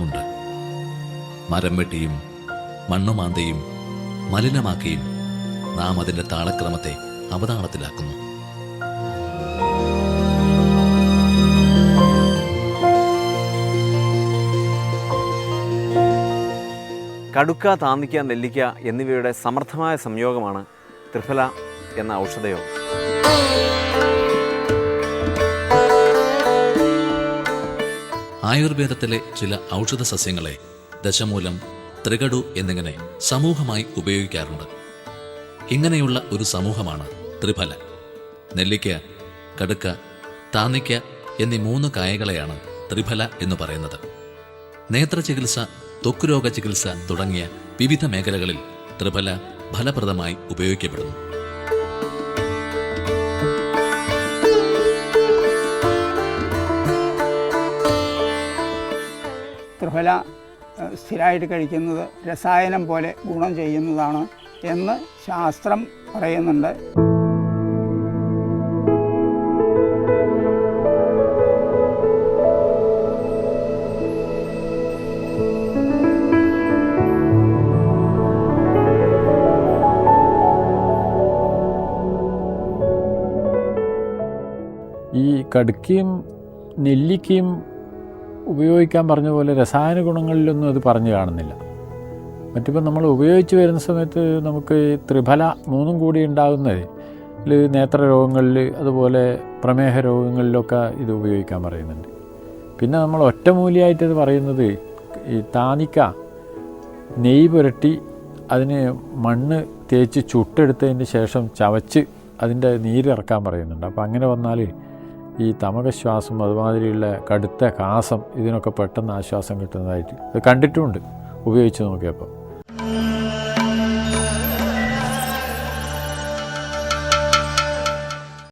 പറയാനുണ്ട്. മരം വെട്ടിയും മണ്ണുമാന്തയും മലിനമാക്കിയും നാം അതിൻ്റെ താളക്രമത്തെ അവതാളത്തിലാക്കുന്നു. കടുക്ക, താന്നിക്ക, നെല്ലിക്ക എന്നിവയുടെ സമർത്ഥമായ സംയോഗമാണ് ത്രിഫല എന്ന ഔഷധയോഗം. ആയുർവേദത്തിലെ ചില ഔഷധ സസ്യങ്ങളെ ദശമൂലം, ത്രികടു എന്നിങ്ങനെ സമൂഹമായി ഉപയോഗിക്കാറുണ്ട്. ഇങ്ങനെയുള്ള ഒരു സമൂഹമാണ് ത്രിഫല. നെല്ലിക്ക, കടുക്ക, താന്നിക്ക എന്നീ 3 കായകളെയാണ് ത്രിഫല എന്ന് പറയുന്നത്. നേത്രചികിത്സ, ത്വക്കുരോഗ ചികിത്സ തുടങ്ങിയ വിവിധ മേഖലകളിൽ ത്രിഫല ഫലപ്രദമായി ഉപയോഗിക്കപ്പെടുന്നു. ത്രിഫല സ്ഥിരമായിട്ട് കഴിക്കുന്നത് രസായനം പോലെ ഗുണം ചെയ്യുന്നതാണ് എന്ന് ശാസ്ത്രം പറയുന്നുണ്ട്. ഈ കടുക്കയും നെല്ലിക്കയും ഉപയോഗിക്കാൻ പറഞ്ഞ പോലെ രസായന ഗുണങ്ങളിലൊന്നും അത് പറഞ്ഞു കാണുന്നില്ല. മറ്റിപ്പോൾ നമ്മൾ ഉപയോഗിച്ച് വരുന്ന സമയത്ത് നമുക്ക് ത്രിഫല 3 കൂടി ഉണ്ടാകുന്നതിൽ നേത്രരോഗങ്ങളിൽ അതുപോലെ പ്രമേഹ രോഗങ്ങളിലൊക്കെ ഇത് ഉപയോഗിക്കാൻ പറയുന്നുണ്ട്. പിന്നെ നമ്മൾ ഒറ്റമൂലിയായിട്ടത് പറയുന്നത് ഈ താനിക്ക നെയ്യ് പുരട്ടി അതിന് മണ്ണ് തേച്ച് ചുട്ടെടുത്തതിന് ശേഷം ചവച്ച് അതിൻ്റെ നീരിറക്കാൻ പറയുന്നുണ്ട്. അപ്പോൾ അങ്ങനെ വന്നാൽ ഈ തമകശ്വാസം അതുമാതിരിയുള്ള കടുത്ത കാസം ഇതിനൊക്കെ പെട്ടെന്ന് ആശ്വാസം കിട്ടുന്നതായിട്ട് അത് കണ്ടിട്ടുമുണ്ട് ഉപയോഗിച്ച് നോക്കിയപ്പോൾ.